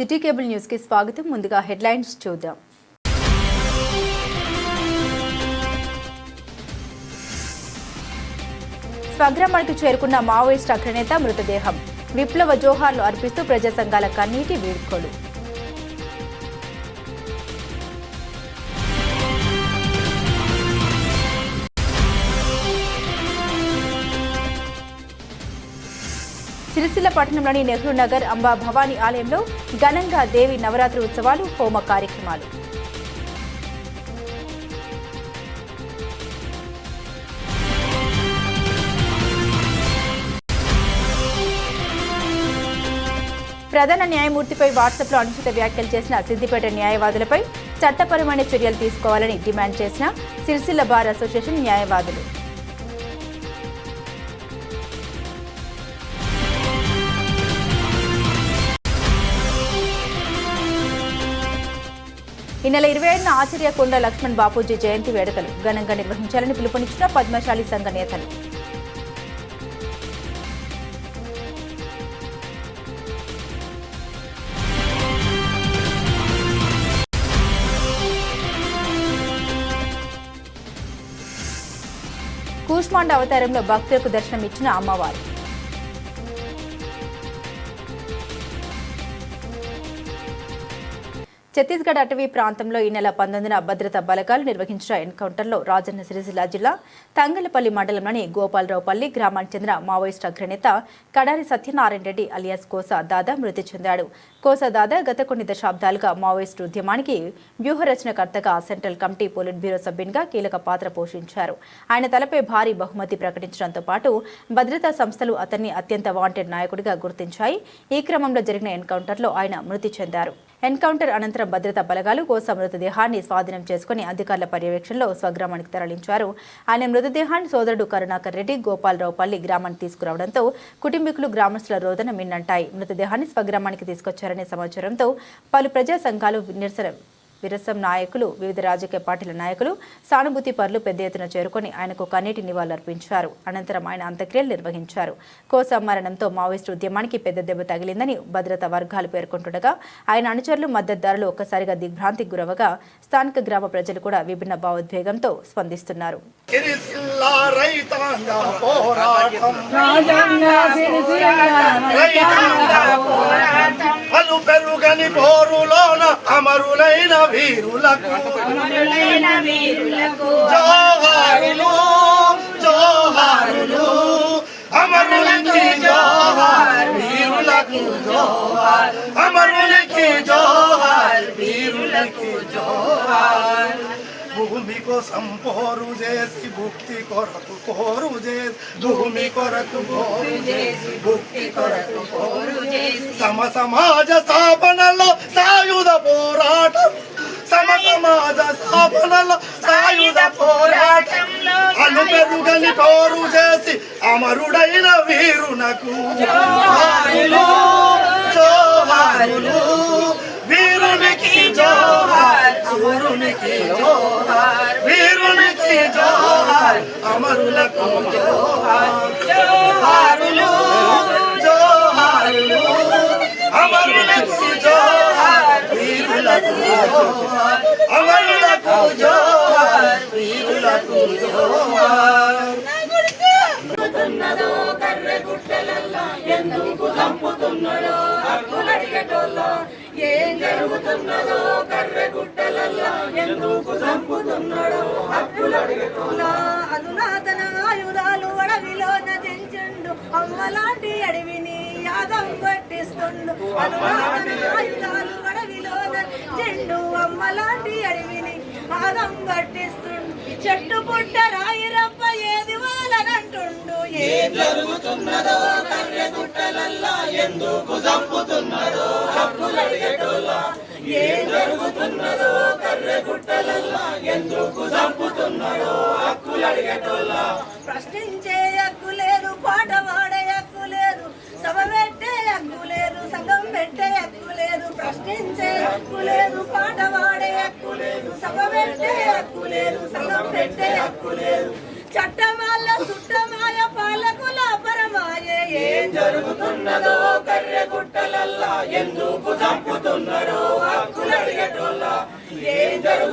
City cable news కి స్వాగతం. ముందుగా హెడ్లైన్స్ చూద్దాం. స్వగ్రామానికి చేరుకున్న మావోయిస్ట్ అగ్రనేత మృతదేహం. విప్లవ జోహార్లు అర్పిస్తూ ప్రజా సంఘాల కన్నీటి వీడ్కోలు. సిరిసిల్ల పట్టణంలోని నెహ్రూ నగర్ అంబా భవానీ ఆలయంలో ఘనంగా దేవి నవరాత్రి ఉత్సవాలు, హోమ కార్యక్రమాలు. ప్రధాన న్యాయమూర్తిపై వాట్సాప్లో అనుచిత వ్యాఖ్యలు చేసిన సిద్దిపేట న్యాయవాదులపై చట్టపరమైన చర్యలు తీసుకోవాలని డిమాండ్ చేసిన సిరిసిల్ల బార్ అసోసియేషన్ న్యాయవాదులు. ఈ నెల 27న ఆచార్యకొండ లక్ష్మణ్ బాపూజీ జయంతి వేడుకలు ఘనంగా నిర్వహించాలని పిలుపునిచ్చిన పద్మశాలి సంఘ నేతలు. కూష్మాండ అవతారంలో భక్తులకు దర్శనమిచ్చిన అమ్మవారు. ఛత్తీస్గఢ్ అటవీ ప్రాంతంలో ఈ నెల 19న భద్రతా బలగాలు నిర్వహించిన ఎన్కౌంటర్లో రాజన్న సిరిసిల్ల జిల్లా తంగలపల్లి మండలంలోని గోపాలరావుపల్లి గ్రామానికి చెందిన మావోయిస్టు అగ్రనేత కడారి సత్యనారాయణ రెడ్డి అలియాస్ కోసా దాదా మృతి చెందాడు. కోసా దాదా గత కొన్ని దశాబ్దాలుగా మావోయిస్టు ఉద్యమానికి వ్యూహరచనకర్తగా, సెంట్రల్ కమిటీ పోలిట్ బ్యూరో సభ్యునిగా కీలక పాత్ర పోషించారు. ఆయన తలపై భారీ బహుమతి ప్రకటించడంతో పాటు భద్రతా సంస్థలు అతన్ని అత్యంత వాంటెడ్ నాయకుడిగా గుర్తించాయి. ఈ క్రమంలో జరిగిన ఎన్కౌంటర్లో ఆయన మృతి చెందారు. ఎన్కౌంటర్ అనంతరం భద్రతా బలగాలు కోసా మృతదేహాన్ని స్వాధీనం చేసుకుని అధికారుల పర్యవేక్షణలో స్వగ్రామానికి తరలించారు. ఆయన మృతదేహాన్ని సోదరుడు కరుణాకర్ రెడ్డి గోపాలరావుపల్లి గ్రామానికి తీసుకురావడంతో కుటుంబీకులు, గ్రామస్తుల రోదన మిన్నంటాయి. మృతదేహాన్ని స్వగ్రామానికి తీసుకొచ్చారనే సమాచారంతో పలు ప్రజా సంఘాలు, విరసం నాయకులు, వివిధ రాజకీయ పార్టీల నాయకులు, సానుభూతి పరులు పెద్ద ఎత్తున చేరుకొని ఆయనకు కన్నీటి నివాళులర్పించారు. అనంతరం ఆయన అంత్యక్రియలు నిర్వహించారు. కోసా మరణంతో మావోయిస్టు ఉద్యమానికి పెద్ద దెబ్బ తగిలిందని భద్రతా వర్గాలు పేర్కొంటుండగా ఆయన అనుచరులు, మద్దతుదారులు ఒక్కసారిగా దిగ్భ్రాంతికి గురవగా స్థానిక గ్రామ ప్రజలు కూడా విభిన్న భావోద్వేగంతో స్పందిస్తున్నారు. అమరులైన వీరులకు జోహారులు, జోహారులు, అమరులకి జోహార్, వీరులకు జోహార్, అమరులకి జోహార్, వీరులకు జోహార్. భూమి కోసం పోరు చేసి భుక్తి కొరకు పోరు చేసి, భూమి కొరకు పోరు చేసి భుక్తి కొరకు పోరు చేసి, సమాజ స్థాపనలో సాయుధ పోరాటం, సమాజ స్థాపనలో సాయుధ పోరాటం, అలుపెరుగని పోరు చేసి అమరుడైన వీరునకు జోహారులు, జోహారులు, వీరునికి జోహార్, సూర్యునికి జోహార్, వీరునికి జోహార్, అమరులకు జోహార్, జోహారులు, జోహారులు, అమరులకు జోహార్, వీరులకు జోహార్, అమరులకు జోహార్, వీరులకు జోహార్. ఎందుకు చంపుతున్నాడో హక్కులడిగేటోళ్ళో, ఏం జరుగుతున్నదో కర్రెగుట్టలల్లా, ఎందుకు చంపుతున్నాడో హక్కులడిగేటోళ్ళో. అధునాతన ఆయుధాలు అడవిలో నదించండు, అమ్మలాంటి అడవిని యాగం పట్టిస్తుండు. అధునాతన ఆయుధాలు అడవిలో నదించండు, అమ్మలాంటి అడవిని యాగం పట్టిస్తుండు. చెట్టు పుట్ట రాయిరప్ప ఏది వాళ్ళనంటుండు, ఏం జరుగుతున్నదో కర్రెగుట్టలల్లా, ఎందుకు చంపుతున్నాడో హక్కులడిగేటోళ్ళ, ఏం జరుగుతున్నదో కర్రెగుట్టలల్లా, ఎందుకు చంపుతున్నాడో హక్కులడిగేటోళ్ళ. ప్రశ్నించే హక్కు లేదు, పాట పాడే హక్కు లేదు, సభ పెట్టే హక్కు లేదు, సంఘం పెట్టే హక్కు లేదు. ప్రశ్నించే హక్కు లేదు, పాట పాడే హక్కు లేదు, సభ పెట్టే హక్కు లేదు, సంఘం పెట్టే హక్కు లేదు. చట్టమాల సుట్టమాయ పాలకుల పరమాయ, ఏం జరుగుతున్నదో కర్రెగుట్టలల్లా, ఎందుకు చంపుతున్నదో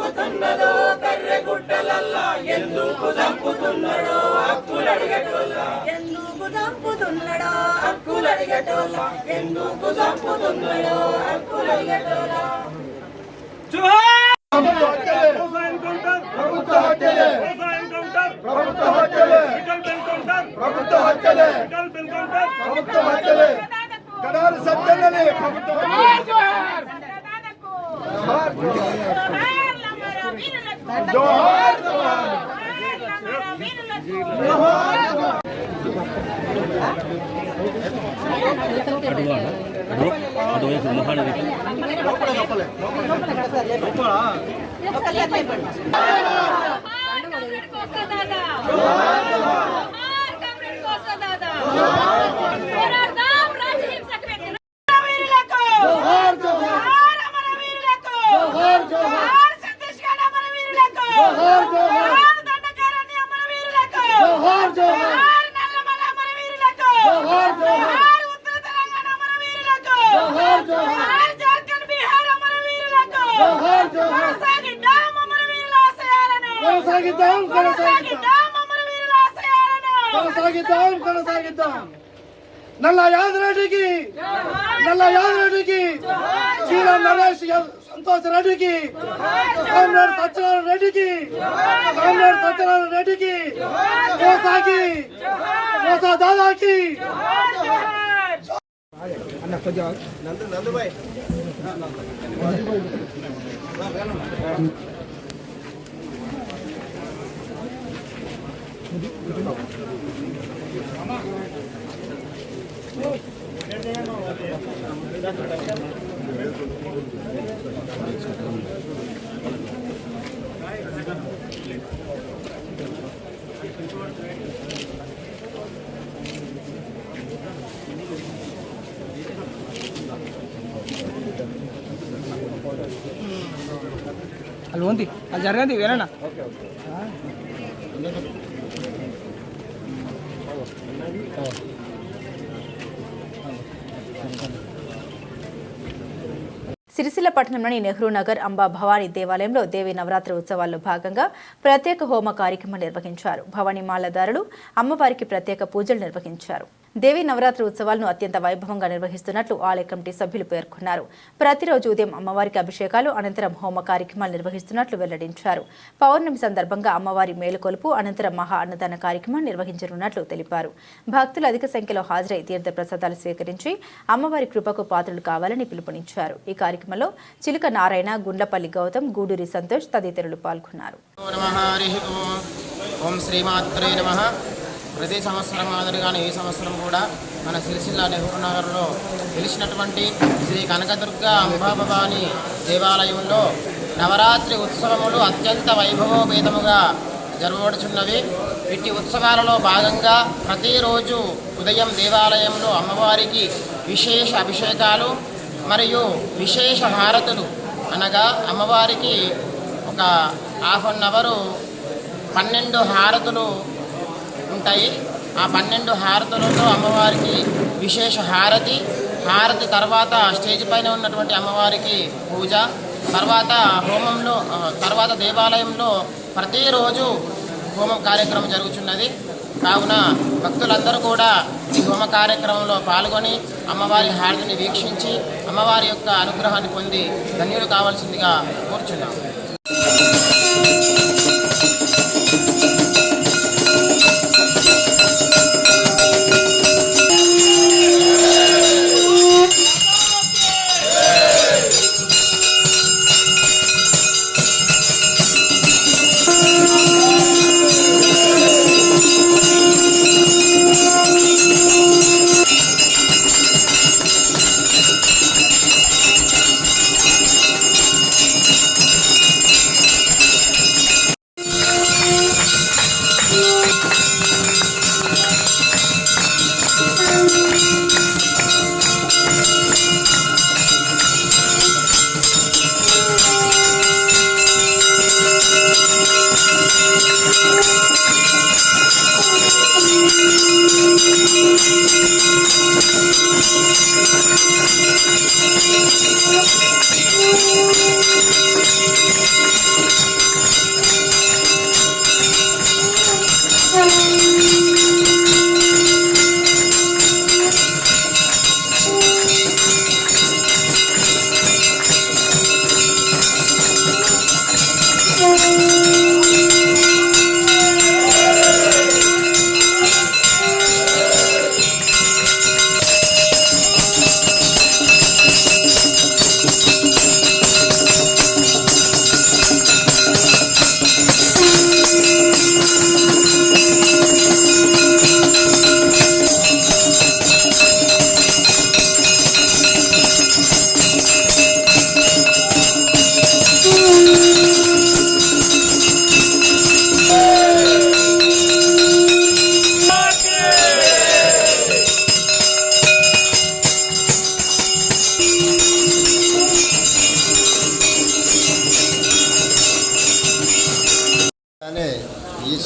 జరుగుతున్నదో కర్రెగుట్టలల్లా ఎందుకు చంపుతున్నాడో హక్కులడిగేటోళ్ళ ఎందుకు చంపుతున్నాడో హక్కులడిగేటోళ్ళ ఎందుకు చంపుతున్నాడో హక్కులడిగేటోళ్ళ కడారి సత్యనని జోహార్ అటువైపు మహానది నల్ల యాదరెడ్డికి నల్ల యాదరెడ్డికి శ్రీల నరేష్ సంతోష్ రెడ్డికి కామ్రేడ్ సత్యనారాయణ రెడ్డికి కామ్రేడ్ సత్యనారాయణ రెడ్డికి కోసాకి కోసా దాదాకి అది ఉంది అది జరగదు వేరేనా సిరిసిల్ల పట్టణంలోని నెహ్రూ నగర్ అంబా భవానీ దేవాలయంలో దేవి నవరాత్రి ఉత్సవాల్లో భాగంగా ప్రత్యేక హోమ కార్యక్రమం నిర్వహించారు. భవానీ మాలదారులు అమ్మవారికి ప్రత్యేక పూజలు నిర్వహించారు. దేవి నవరాత్రి ఉత్సవాలను అత్యంత వైభవంగా నిర్వహిస్తున్నట్లు ఆలయ కమిటీ సభ్యులు పేర్కొన్నారు. ప్రతిరోజు ఉదయం అమ్మవారికి అభిషేకాలు అనంతరం హోమ కార్యక్రమాలు నిర్వహిస్తున్నట్లు వెల్లడించారు. పౌర్ణమి సందర్భంగా అమ్మవారి మేలుకొలుపు అనంతరం మహా అన్నదాన కార్యక్రమం నిర్వహించనున్నట్లు తెలిపారు. భక్తులు అధిక సంఖ్యలో హాజరై తీర్థ ప్రసాదాలు స్వీకరించి అమ్మవారి కృపకు పాత్రలు కావాలని పిలుపునిచ్చారు. ఈ కార్యక్రమంలో చిలుక నారాయణ, గుండ్లపల్లి గౌతమ్, గూడూరి సంతోష్ తదితరులు పాల్గొన్నారు. ప్రతి సంవత్సరం మాదిరిగానే ఈ సంవత్సరం కూడా మన సిరిసిల్ల నెహ్రూ నగర్లో వెలిసినటువంటి శ్రీ కనకదుర్గ అంబాభవాని దేవాలయంలో నవరాత్రి ఉత్సవములు అత్యంత వైభవోపేతముగా జరగబడుచున్నవి. ఇట్టి ఉత్సవాలలో భాగంగా ప్రతిరోజు ఉదయం దేవాలయంలో అమ్మవారికి విశేష అభిషేకాలు మరియు విశేష హారతులు అనగా అమ్మవారికి ఒక ½ అన్ అవరు 12 హారతులు ఉంటాయి. ఆ 12 హారతులతో అమ్మవారికి విశేష హారతి తర్వాత స్టేజ్ పైన ఉన్నటువంటి అమ్మవారికి పూజ, తర్వాత దేవాలయంలో ప్రతిరోజు హోమం కార్యక్రమం జరుగుతున్నది. కావున భక్తులందరూ కూడా ఈ హోమ కార్యక్రమంలో పాల్గొని అమ్మవారి హారతిని వీక్షించి అమ్మవారి యొక్క అనుగ్రహాన్ని పొంది ధన్యులు కావాల్సిందిగా కోరుచున్నాం.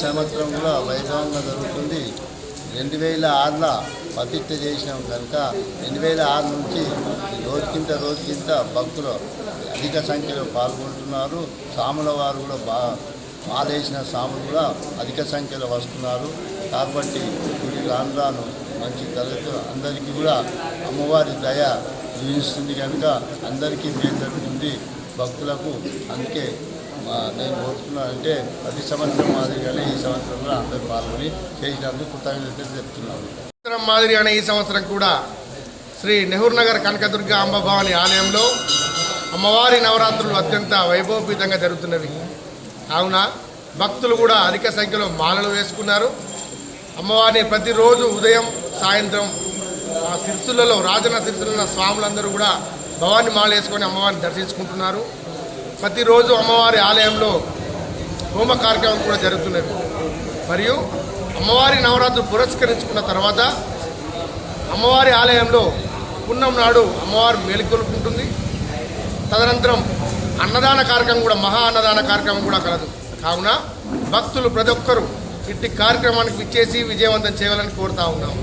సంవత్సరం కూడా వైభవంగా జరుగుతుంది. 2006లో ప్రతిష్ఠ చేసినాం కనుక 2006 నుంచి రోజుకింత భక్తులు అధిక సంఖ్యలో పాల్గొంటున్నారు. సాముల వారు కూడా మాలేసిన సాములు కూడా అధిక సంఖ్యలో వస్తున్నారు. కాబట్టి గుడి రాను మంచి తరగతి అందరికీ కూడా అమ్మవారి దయ జీవిస్తుంది కనుక అందరికీ మేలు జరుగుతుంది భక్తులకు. అందుకే నేను కోరుతున్నానంటే ప్రతి సంవత్సరం మాదిరిగానే ఈ సంవత్సరం కూడా అందరూ పాల్గొని చేసినందుకు కృతజ్ఞతలు చెప్తున్నాను. సంవత్సరం మాదిరిగానే ఈ సంవత్సరం కూడా శ్రీ నెహ్రూ నగర్ కనకదుర్గ అంబభవాని ఆలయంలో అమ్మవారి నవరాత్రులు అత్యంత వైభవపేతంగా జరుగుతున్నవి. కావున భక్తులు కూడా అధిక సంఖ్యలో మాలలు వేసుకున్నారు. అమ్మవారిని ప్రతిరోజు ఉదయం సాయంత్రం సిరిసిల్లలో రాజన్న సిరిసిల్ల స్వాములందరూ కూడా భవాని మాల వేసుకొని అమ్మవారిని దర్శించుకుంటున్నారు. ప్రతిరోజు అమ్మవారి ఆలయంలో హోమ కార్యక్రమం కూడా జరుగుతున్నది. మరియు అమ్మవారి నవరాత్రులు పురస్కరించుకున్న తర్వాత అమ్మవారి ఆలయంలో పున్నం నాడు అమ్మవారు మేలుకొలుపుకుంటుంది. తదనంతరం అన్నదాన కార్యక్రమం కూడా మహా అన్నదాన కార్యక్రమం కూడా కలదు. కావున భక్తులు ప్రతి ఒక్కరూ ఇట్టి కార్యక్రమానికి విచ్చేసి విజయవంతం చేయాలని కోరుతా ఉన్నాము.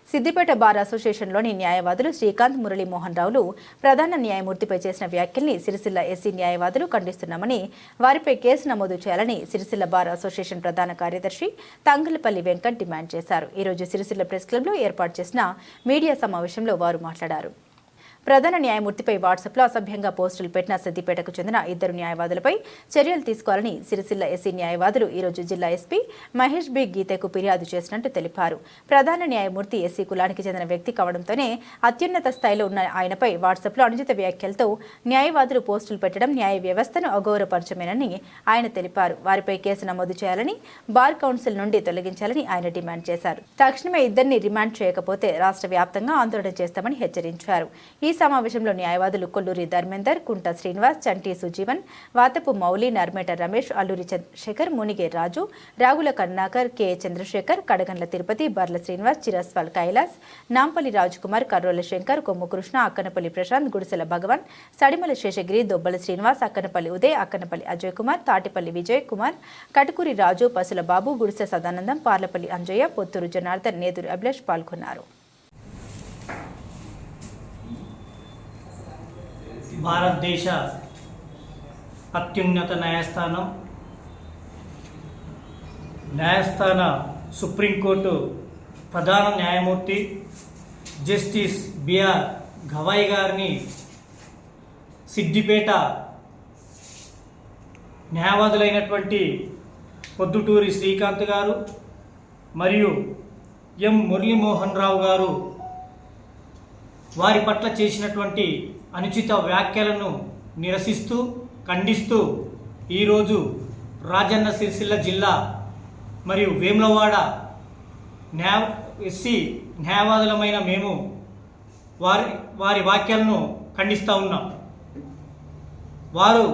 సిద్దిపేట బార్ అసోసియేషన్లోని న్యాయవాదులు శ్రీకాంత్ మురళీమోహన్ రావులు ప్రధాన న్యాయమూర్తిపై చేసిన వ్యాఖ్యల్ని సిరిసిల్ల ఎస్సీ న్యాయవాదులు ఖండిస్తున్నామని, వారిపై కేసు నమోదు చేయాలని సిరిసిల్ల బార్ అసోసియేషన్ ప్రధాన కార్యదర్శి తంగలపల్లి వెంకట్ డిమాండ్ చేశారు. ఈరోజు సిరిసిల్ల ప్రెస్ క్లబ్లో ఏర్పాటు చేసిన మీడియా సమావేశంలో వారు మాట్లాడారు. ప్రధాన న్యాయమూర్తిపై వాట్సాప్లో అసభ్యంగా పోస్టులు పెట్టిన సిద్దిపేటకు చెందిన 2 న్యాయవాదులపై చర్యలు తీసుకోవాలని సిరిసిల్ల ఎస్సీ న్యాయవాదులు ఈరోజు జిల్లా ఎస్పీ మహేష్ బి గీతకు ఫిర్యాదు చేసినట్టు తెలిపారు. ప్రధాన న్యాయమూర్తి ఎస్సీ కులానికి చెందిన వ్యక్తి కావడంతోనే అత్యున్నత స్థాయిలో ఉన్న ఆయనపై వాట్సాప్లో అనుచిత వ్యాఖ్యలతో న్యాయవాదులు పోస్టులు పెట్టడం న్యాయ వ్యవస్థను అగౌరవపరచమేనని ఆయన తెలిపారు. వారిపై కేసు నమోదు చేయాలని, బార్ కౌన్సిల్ నుండి తొలగించాలని ఆయన డిమాండ్ చేశారు. తక్షణమే 2 రిమాండ్ చేయకపోతే రాష్ట్ర వ్యాప్తంగా ఆందోళన చేస్తామని హెచ్చరించారు. ఈ సమావేశంలో న్యాయవాదులు కొల్లూరి ధర్మేందర్, కుంట శ్రీనివాస్, చంటి సుజీవన్, వాతపు మౌలి, నర్మేట రమేష్, అల్లూరి చంద్రశేఖర్, మునిగే రాజు, రాగుల కరుణాకర్, కె చంద్రశేఖర్, కడగండ్ల తిరుపతి, బర్ల శ్రీనివాస్, చిరస్వాల్ కైలాస్, నాంపల్లి రాజ్కుమార్, కర్రోల శంకర్, కొమ్ము కృష్ణ, అక్కనపల్లి ప్రశాంత్, గుడిసెల భగవాన్, సడిమల శేషగిరి, దొబ్బల శ్రీనివాస్, అక్కనపల్లి ఉదయ్, అక్కనపల్లి అజయ్ కుమార్, తాటిపల్లి విజయ్ కుమార్, కటుకూరి రాజు, పసుల బాబు, గుడిసె సదానందం, పార్లపల్లి అంజయ్య, పొత్తూరు జనార్దన్, నేదురు అభిలాష్ పాల్గొన్నారు. భారతదేశ అత్యున్నత న్యాయస్థాన సుప్రీంకోర్టు ప్రధాన న్యాయమూర్తి జస్టిస్ బిఆర్ గవాయ్ గారిని సిద్దిపేట న్యాయవాదులైనటువంటి పొద్దుటూరి శ్రీకాంత్ గారు మరియు ఎం మురళీమోహన్ రావు గారు వారి పట్ల చేసినటువంటి అనుచిత వ్యాఖ్యలను నిరసిస్తూ ఖండిస్తూ ఈరోజు రాజన్న సిరిసిల్ల జిల్లా మరియు వేములవాడ ఎస్సీ న్యాయవాదులమైన మేము వారి వ్యాఖ్యలను ఖండిస్తూ ఉన్నాం. వారు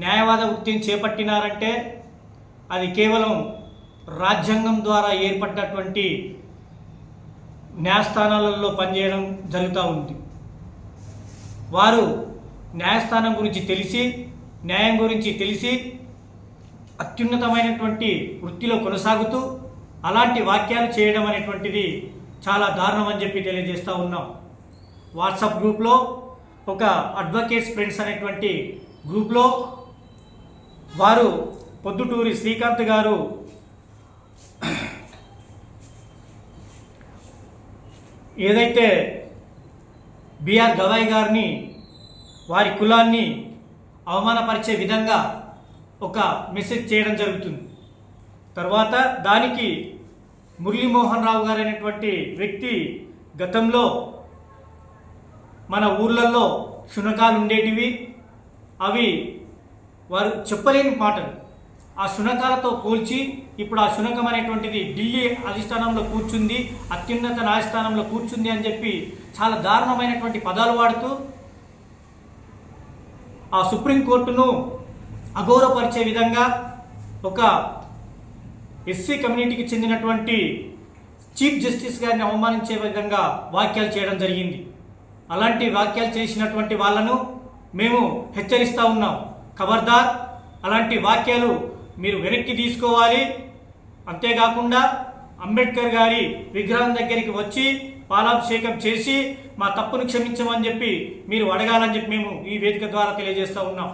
న్యాయవాద వృత్తిని చేపట్టినారంటే అది కేవలం రాజ్యాంగం ద్వారా ఏర్పడినటువంటి న్యాయస్థానాలలో పనిచేయడం జరుగుతూ ఉంది. వారు న్యాయస్థానం గురించి తెలిసి, న్యాయం గురించి తెలిసి అత్యున్నతమైనటువంటి వృత్తిలో కొనసాగుతూ అలాంటి వాక్యాలు చేయడం అనేటువంటిది చాలా దారుణం అని చెప్పి తెలియజేస్తూ ఉన్నాం. వాట్సాప్ గ్రూప్లో ఒక అడ్వకేట్స్ ఫ్రెండ్స్ అనేటువంటి గ్రూప్లో వారు పొద్దుటూరి శ్రీకాంత్ గారు ఏదైతే బిఆర్ గవాయ్ గారిని వారి కులాన్ని అవమానపరిచే విధంగా ఒక మెసేజ్ చేయడం జరుగుతుంది. తర్వాత దానికి మురళీమోహన్ రావు గారు అనేటువంటి వ్యక్తి గతంలో మన ఊర్లలో శునకాలు ఉండేటివి, అవి వారు చెప్పలేని మాటలు, ఆ శునకాలతో పోల్చి ఇప్పుడు ఆ శునకం అనేటువంటిది ఢిల్లీ అధిష్టానంలో కూర్చుంది, అత్యున్నత న్యాయస్థానంలో కూర్చుంది అని చెప్పి చాలా దారుణమైనటువంటి పదాలు వాడుతూ ఆ సుప్రీంకోర్టును అగౌరవపరిచే విధంగా ఒక ఎస్సీ కమ్యూనిటీకి చెందినటువంటి చీఫ్ జస్టిస్ గారిని అవమానించే విధంగా వ్యాఖ్యలు చేయడం జరిగింది. అలాంటి వ్యాఖ్యలు చేసినటువంటి వాళ్ళను మేము హెచ్చరిస్తూ ఉన్నాం. ఖబర్దార్, అలాంటి వ్యాఖ్యలు మీరు వెనక్కి తీసుకోవాలి. అంతేకాకుండా అంబేద్కర్ గారి విగ్రహం దగ్గరికి వచ్చి పాలాభిషేకం చేసి మా తప్పును క్షమించమని చెప్పి మీరు అడగాలని చెప్పి మేము ఈ వేదిక ద్వారా తెలియజేస్తూ ఉన్నాం.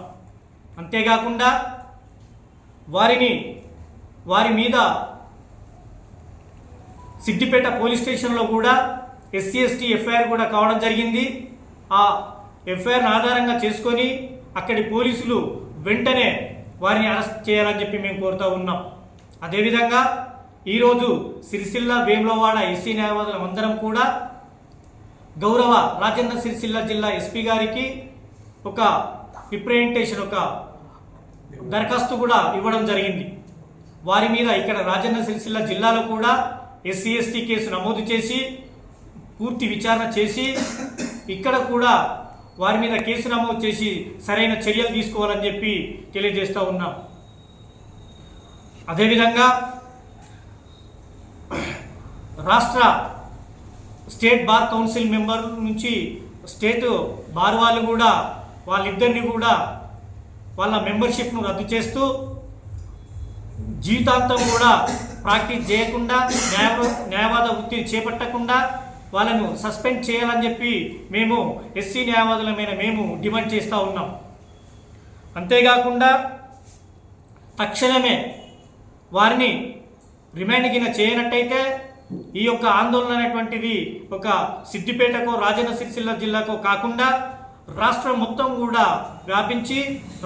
అంతేకాకుండా వారి మీద సిద్దిపేట పోలీస్ స్టేషన్లో కూడా ఎస్సీ ఎస్టీ ఎఫ్ఐఆర్ కూడా కావడం జరిగింది. ఆ ఎఫ్ఐఆర్ను ఆధారంగా చేసుకొని అక్కడి పోలీసులు వెంటనే వారిని అరెస్ట్ చేయాలని చెప్పి మేము కోరుతూ ఉన్నాం. అదేవిధంగా ఈరోజు సిరిసిల్ల వేములవాడ ఎస్సీ న్యాయవాదులం అందరం కూడా గౌరవ రాజన్న సిరిసిల్ల జిల్లా ఎస్పీ గారికి ఒక రిప్రజెంటేషన్, ఒక దరఖాస్తు కూడా ఇవ్వడం జరిగింది. వారి మీద ఇక్కడ రాజన్న సిరిసిల్ల జిల్లాలో కూడా ఎస్సీ ఎస్టీ కేసు నమోదు చేసి పూర్తి విచారణ చేసి ఇక్కడ కూడా వారి మీద కేసు నమోదు చేసి సరైన చర్యలు తీసుకోవాలని చెప్పి తెలియజేస్తూ ఉన్నాం. అదేవిధంగా రాష్ట్ర స్టేట్ బార్ కౌన్సిల్ మెంబర్ నుంచి స్టేట్ బార్ వాళ్ళు కూడా వాళ్ళిద్దరిని కూడా వాళ్ళ మెంబర్షిప్ను రద్దు చేస్తూ జీవితాంతం కూడా ప్రాక్టీస్ చేయకుండా న్యాయవాద వృత్తిని చేపట్టకుండా వాళ్ళను సస్పెండ్ చేయాలని చెప్పి మేము ఎస్సీ న్యాయవాదులమైన మేము డిమాండ్ చేస్తూ ఉన్నాం. అంతేకాకుండా తక్షణమే వారిని రిమాండ్ కింద చేయనట్టయితే ఈ యొక్క ఆందోళన అనేటువంటిది ఒక సిద్దిపేటకో రాజన్న సిరిసిల్ల జిల్లాకో కాకుండా రాష్ట్రం మొత్తం కూడా వ్యాపించి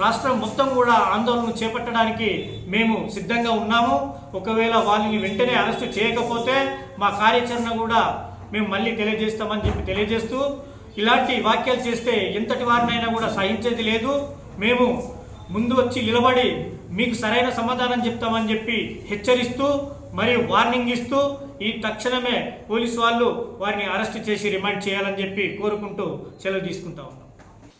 రాష్ట్రం మొత్తం కూడా ఆందోళన చేపట్టడానికి మేము సిద్ధంగా ఉన్నాము. ఒకవేళ వాళ్ళని వెంటనే అరెస్టు చేయకపోతే మా కార్యాచరణ కూడా మేము మళ్ళీ తెలియజేస్తామని చెప్పి తెలియజేస్తూ, ఇలాంటి వ్యాఖ్యలు చేస్తే ఎంతటి వారినైనా కూడా సహించేది లేదు. మేము ముందు వచ్చి నిలబడి మీకు సరైన సమాధానం చెప్తామని చెప్పి హెచ్చరిస్తూ మరియు వార్నింగ్ ఇస్తూ ఈ తక్షణమే పోలీసు వాళ్ళు వారిని అరెస్ట్ చేసి రిమాండ్ చేయాలని చెప్పి కోరుకుంటూ సెలవు తీసుకుంటా ఉన్నాం.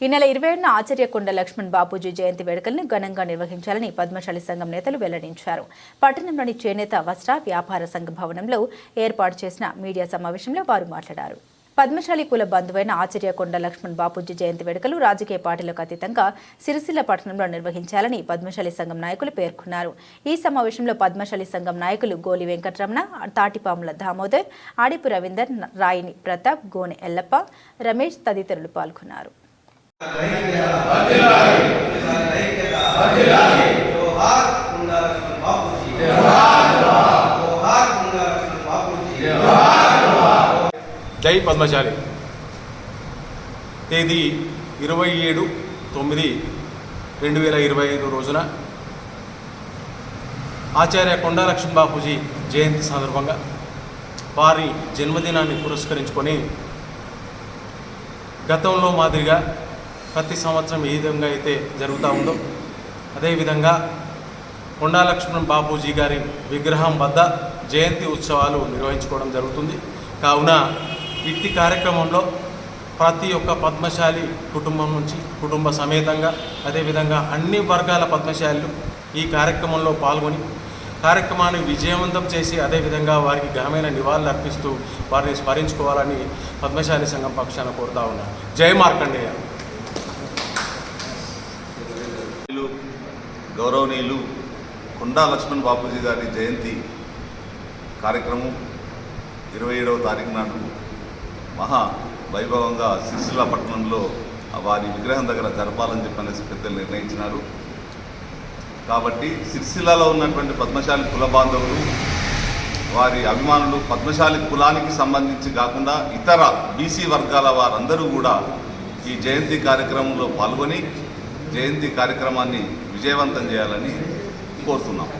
ఈ నెల 27న ఆచార్యకొండ లక్ష్మణ్ బాపూజీ జయంతి వేడుకలను ఘనంగా నిర్వహించాలని పద్మశాలి సంఘం నేతలు వెల్లడించారు. పట్టణంలోని చేనేత వస్త్ర వ్యాపార సంఘ భవనంలో ఏర్పాటు చేసిన మీడియా సమావేశంలో వారు మాట్లాడారు. పద్మశాలి కుల బంధువైన ఆచార్యకొండ లక్ష్మణ్ బాపూజీ జయంతి వేడుకలు రాజకీయ పార్టీలకు అతీతంగా సిరిసిల్ల పట్టణంలో నిర్వహించాలని పద్మశాలి సంఘం నాయకులు పేర్కొన్నారు. ఈ సమావేశంలో పద్మశాలి సంఘం నాయకులు గోలి వెంకటరమణ, తాటిపాముల దామోదర్, ఆడిపు రవీందర్, రాయిని ప్రతాప్, గోనె ఎల్లప్ప, రమేష్ తదితరులు పాల్గొన్నారు. జై పద్మశాలి. తేదీ 27/9/2025 రోజున ఆచార్య కొండా లక్ష్మణ్ బాపూజీ జయంతి సందర్భంగా వారి జన్మదినాన్ని పురస్కరించుకొని గతంలో మాదిరిగా ప్రతి సంవత్సరం ఏ విధంగా అయితే జరుగుతూ ఉందో అదేవిధంగా కొండా లక్ష్మణ్ బాపూజీ గారి విగ్రహం వద్ద జయంతి ఉత్సవాలు నిర్వహించుకోవడం జరుగుతుంది. కావున ఇట్టి కార్యక్రమంలో ప్రతి ఒక్క పద్మశాలి కుటుంబం నుంచి కుటుంబ సమేతంగా అదేవిధంగా అన్ని వర్గాల పద్మశాలులు ఈ కార్యక్రమంలో పాల్గొని కార్యక్రమాన్ని విజయవంతం చేసి అదేవిధంగా వారికి ఘనమైన నివాళులు అర్పిస్తూ వారిని స్మరించుకోవాలని పద్మశాలి సంఘం పక్షాన కోరుతా ఉన్నాను. జై మార్కండేయ. గౌరవనీయులు కొండా లక్ష్మణ్ బాపూజీ గారి జయంతి కార్యక్రమం 27వ తారీఖు నాడు మహా వైభవంగా సిరిసిల్ల పట్టణంలో వారి విగ్రహం దగ్గర జరపాలని చెప్పనేసి పెద్దలు నిర్ణయించినారు. కాబట్టి సిరిసిల్లలో ఉన్నటువంటి పద్మశాలి కుల బాంధవులు, వారి అభిమానులు పద్మశాలి కులానికి సంబంధించి కాకుండా ఇతర బీసీ వర్గాల వారందరూ కూడా ఈ జయంతి కార్యక్రమంలో పాల్గొని జయంతి కార్యక్రమాన్ని విజయవంతం చేయాలని కోరుతున్నాం.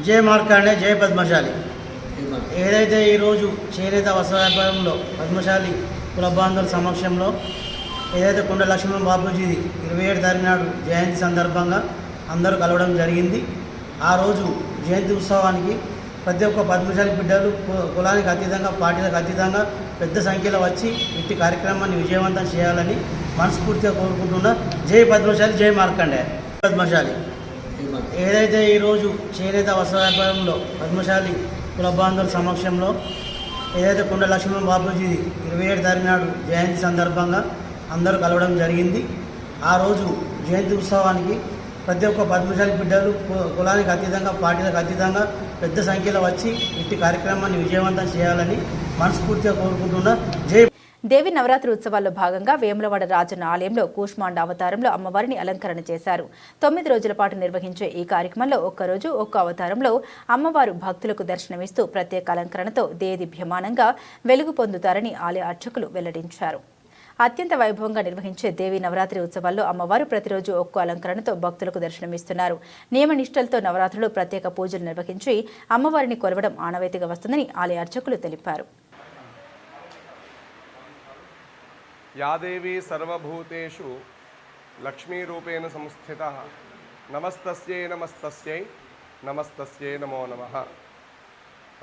జై మార్కండే, జై పద్మశాలి. ఏదైతే ఈరోజు చేనేత వస్త్ర వ్యాపారంలో పద్మశాలి కుల బాంధవుల సమక్షంలో ఏదైతే కొండ లక్ష్మణ్ బాపూజీది 27 తారీఖు నాడు జయంతి సందర్భంగా అందరూ కలవడం జరిగింది. ఆ రోజు జయంతి ఉత్సవానికి ప్రతి ఒక్క పద్మశాలి బిడ్డలు కులానికి అతీతంగా, పార్టీలకు అతీతంగా పెద్ద సంఖ్యలో వచ్చి ఇట్టి కార్యక్రమాన్ని విజయవంతం చేయాలని మనస్ఫూర్తిగా కోరుకుంటున్నా. జై పద్మశాలి, జై మార్కండే. పద్మశాలి ఏదైతే ఈరోజు చేనేత వస్త్ర వ్యాపారంలో పద్మశాలి కుల బాంధవుల సమక్షంలో ఏదైతే కొండ లక్ష్మణ్ బాపూజీది 27 తారీఖు నాడు జయంతి సందర్భంగా అందరూ కలవడం జరిగింది. ఆ రోజు జయంతి ఉత్సవానికి ప్రతి ఒక్క పద్మశాలి బిడ్డలు కులానికి అతీతంగా, పార్టీలకు అతీతంగా పెద్ద సంఖ్యలో వచ్చి ఇట్టి కార్యక్రమాన్ని విజయవంతం చేయాలని మనస్ఫూర్తిగా కోరుకుంటున్నా. జై. దేవి నవరాత్రి ఉత్సవాల్లో భాగంగా వేములవాడ రాజన్న ఆలయంలో కూష్మాండ అవతారంలో అమ్మవారిని అలంకరణ చేశారు. 9 రోజుల పాటు నిర్వహించే ఈ కార్యక్రమంలో ఒక్కరోజు ఒక్క అవతారంలో అమ్మవారు భక్తులకు దర్శనమిస్తూ ప్రత్యేక అలంకరణతో దేదీప్యమానంగా వెలుగు పొందుతారని ఆలయ అర్చకులు వెల్లడించారు. అత్యంత వైభవంగా నిర్వహించే దేవి నవరాత్రి ఉత్సవాల్లో అమ్మవారు ప్రతిరోజు ఒక్కో అలంకరణతో భక్తులకు దర్శనమిస్తున్నారు. నియమనిష్టలతో నవరాత్రులు ప్రత్యేక పూజలు నిర్వహించి అమ్మవారిని కొలవడం ఆనవాయితీగా వస్తుందని ఆలయ అర్చకులు తెలిపారు. యాదేవి సర్వభూతేషు లక్ష్మీరూపేణ సంస్థితః నమస్తస్యై నమస్తస్యై నమస్తస్యై నమో నమః.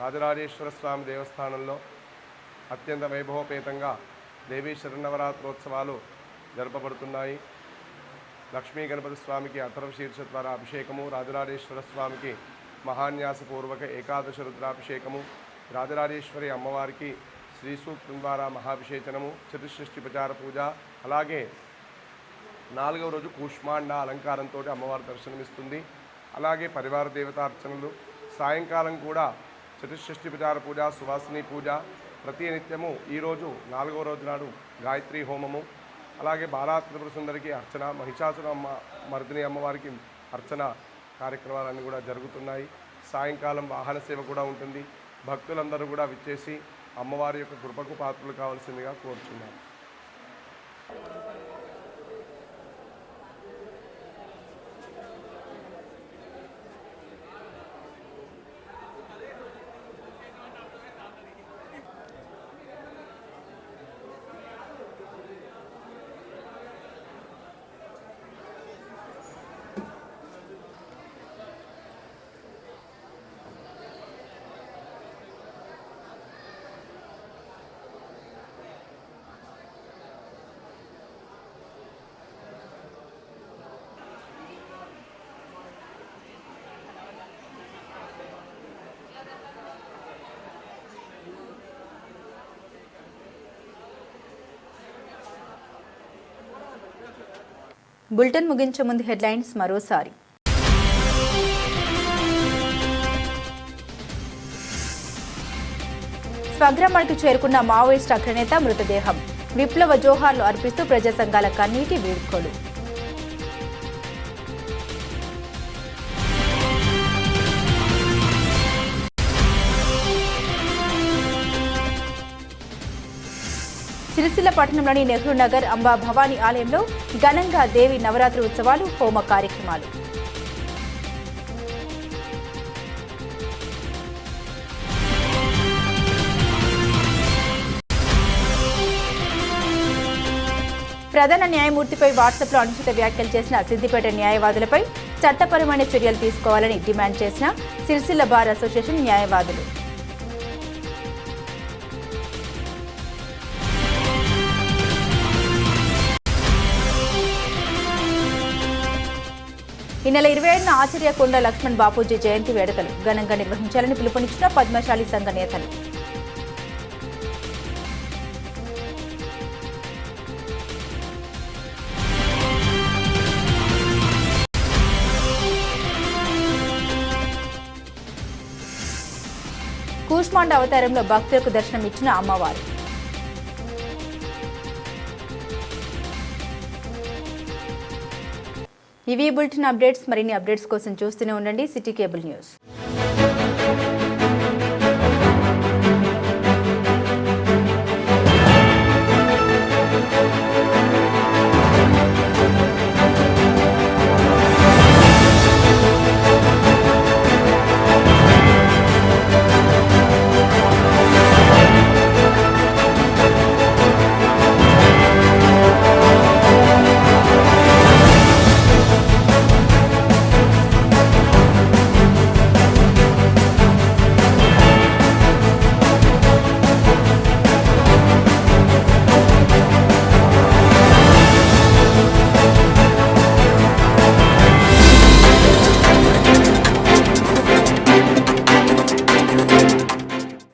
రాజరాజేశ్వర స్వామి దేవస్థానంలో అత్యంత వైభవపేతంగా దేవీ శరన్నవరాత్రోత్సవాలు జరపబడుతున్నాయి. లక్ష్మీ గణపతి స్వామికి అథర్వ శీర్ష ద్వారా అభిషేకము, రాజరాజేశ్వర స్వామికి మహాన్యాసపూర్వక ఏకాదశ రుద్రాభిషేకము, రాజరాజేశ్వరి అమ్మవారికి శ్రీ సూక్తం ద్వారా మహాభిషేచనము, చతుషష్ఠి ప్రచార పూజ, అలాగే 4వ రోజు కూష్మాండ అలంకారంతో అమ్మవారి దర్శనమిస్తుంది. అలాగే పరివార దేవతార్చనలు, సాయంకాలం కూడా చతుషష్ఠి ప్రచార పూజ, సువాసిని పూజ, ప్రతి నిత్యము ఈరోజు 4వ రోజు నాడు గాయత్రి హోమము, అలాగే బాలాత్రిపుర సుందరికి అర్చన, మహిషాసుర మర్దిని అమ్మవారికి అర్చన కార్యక్రమాలన్నీ కూడా జరుగుతున్నాయి. సాయంకాలం వాహన సేవ కూడా ఉంటుంది. భక్తులందరూ కూడా విచ్చేసి అమ్మవారి యొక్క కృపకు పాత్రలు కావాల్సిందిగా కోరుచున్నాను. బులెటిన్ ముగించే ముందు హెడ్లైన్స్ మరోసారి. స్వగ్రామానికి చేరుకున్న మావోయిస్ట్ అగ్రనేత మృతదేహం, విప్లవ జోహార్లు అర్పిస్తూ ప్రజా సంఘాల కన్నీటి వీడ్కోలు. సిరిసిల్ల పట్టణంలోని నెహ్రూ నగర్ అంబా భవానీ ఆలయంలో ఘనంగా దేవి నవరాత్రి ఉత్సవాలు, హోమ కార్యక్రమాలు. ప్రధాన న్యాయమూర్తిపై వాట్సాప్లో అనుచిత వ్యాఖ్యలు చేసిన సిద్దిపేట న్యాయవాదులపై చట్టపరమైన చర్యలు తీసుకోవాలని డిమాండ్ చేసిన సిరిసిల్ల బార్ అసోసియేషన్ న్యాయవాదులు. ఈ నెల 27న ఆచార్య కొండ లక్ష్మణ్ బాపూజీ జయంతి వేడుకలు ఘనంగా నిర్వహించాలని పిలుపునిచ్చిన పద్మశాలి సంఘ నేతలు. కూష్మాండ అవతారంలో భక్తులకు దర్శనమిచ్చిన అమ్మవారు. ఇవి బులెటిన్ అప్డేట్స్. మరిన్ని అప్డేట్స్ కోసం చూస్తూనే ఉండండి సిటీ కేబుల్ న్యూస్.